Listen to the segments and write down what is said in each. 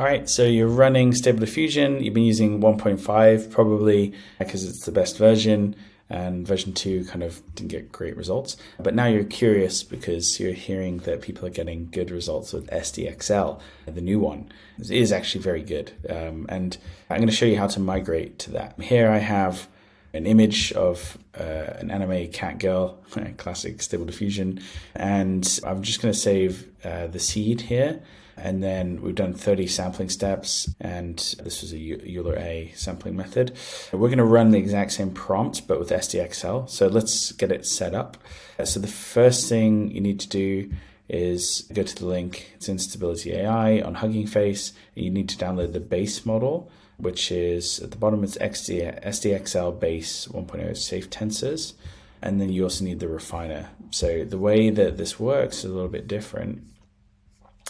All right, so you're running Stable Diffusion. You've been using 1.5 probably because it's the best version, and version 2 kind of didn't get great results. But now you're curious because you're hearing that people are getting good results with SDXL, the new one. It is actually very good. And I'm going to show you how to migrate to that. Here I have an image of an anime cat girl, classic Stable Diffusion. And I'm just going to save the seed here. And then we've done 30 sampling steps, and this was a Euler A sampling method. We're going to run the exact same prompt, but with SDXL. So let's get it set up. So the first thing you need to do is go to the link. It's in Stability AI on Hugging Face. You need to download the base model, which is at the bottom. It's SDXL base 1.0 safe tensors. And then you also need the refiner. So the way that this works is a little bit different.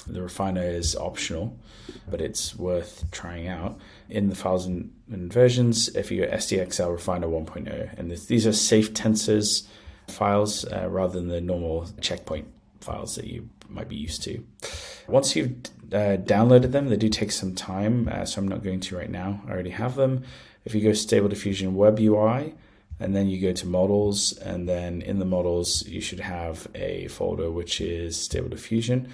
The refiner is optional, but it's worth trying out. In the files and versions, if you go SDXL refiner 1.0, and these are safe tensors files rather than the normal checkpoint files that you might be used to. Once you've downloaded them, they do take some time, so I'm not going to right now. I already have them. If you go Stable Diffusion Web UI, and then you go to models, and then in the models, you should have a folder which is Stable Diffusion.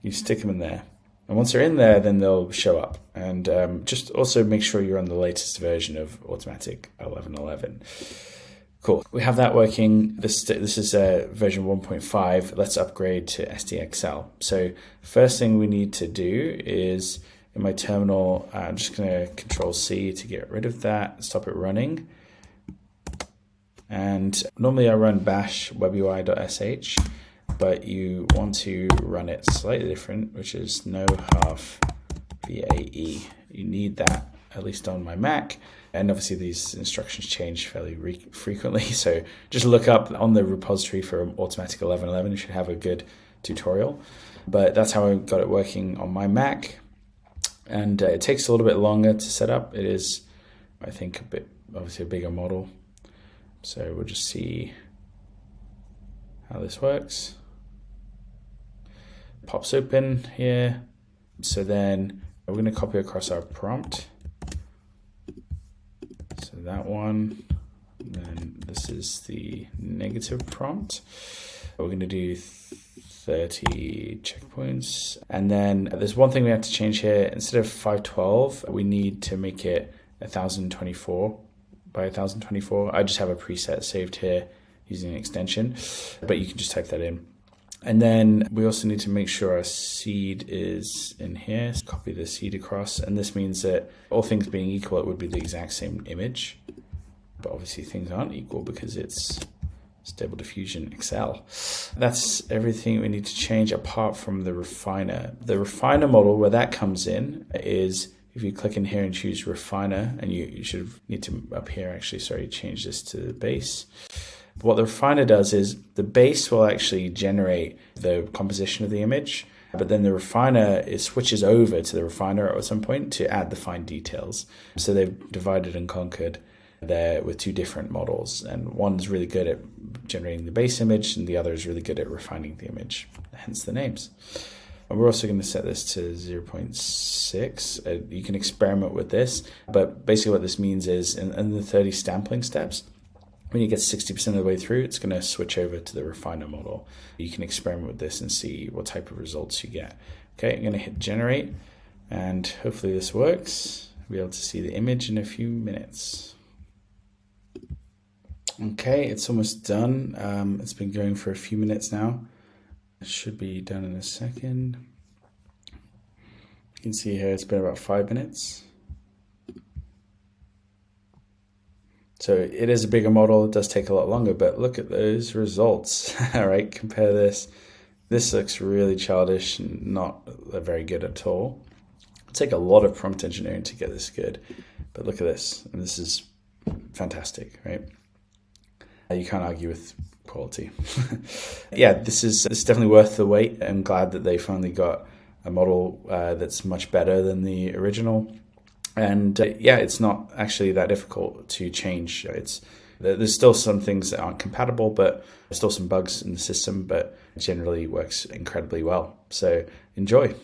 You stick them in there. And once they're in there, then they'll show up. And just also make sure you're on the latest version of Automatic 11.11. Cool. We have that working. This is version 1.5. Let's upgrade to SDXL. So first thing we need to do is in my terminal, I'm just going to Control-C to get rid of that, stop it running. And normally I run bash webui.sh. But you want to run it slightly different, which is no half VAE. You need that, at least on my Mac. And obviously these instructions change fairly frequently. So just look up on the repository for Automatic 11.11. You should have a good tutorial. But that's how I got it working on my Mac. And it takes a little bit longer to set up. It is, I think, obviously a bigger model. So we'll just see how this works. Pops open here. So then we're going to copy across our prompt. So that one, and then this is the negative prompt. We're going to do 30 checkpoints. And then there's one thing we have to change here. Instead of 512, we need to make it 1024 by 1024. I just have a preset saved here using an extension, but you can just type that in. And then we also need to make sure our seed is in here. So copy the seed across, and this means that all things being equal, it would be the exact same image. But obviously things aren't equal because it's Stable Diffusion XL. That's everything we need to change apart from the refiner. The refiner model, where that comes in, is if you click in here and choose refiner, and you should need to up here actually, sorry, change this to the base. What the refiner does is the base will actually generate the composition of the image, but then the refiner switches over to the refiner at some point to add the fine details. So they've divided and conquered there with two different models, and one's really good at generating the base image and the other is really good at refining the image, hence the names. And we're also going to set this to 0.6. You can experiment with this, but basically what this means is in the 30 sampling steps, when you get 60% of the way through, it's going to switch over to the refiner model. You can experiment with this and see what type of results you get. Okay, I'm going to hit generate, and hopefully this works. We'll be able to see the image in a few minutes. Okay, it's almost done. It's been going for a few minutes now. It should be done in a second. You can see here it's been about 5 minutes. So it is a bigger model, it does take a lot longer, but look at those results. All right, compare this. This looks really childish and not very good at all. It'll take a lot of prompt engineering to get this good, but look at this, and this is fantastic, right? You can't argue with quality. Yeah, this is definitely worth the wait. I'm glad that they finally got a model that's much better than the original. And yeah, it's not actually that difficult to change. There's still some things that aren't compatible, but there's still some bugs in the system, but it generally works incredibly well. So enjoy.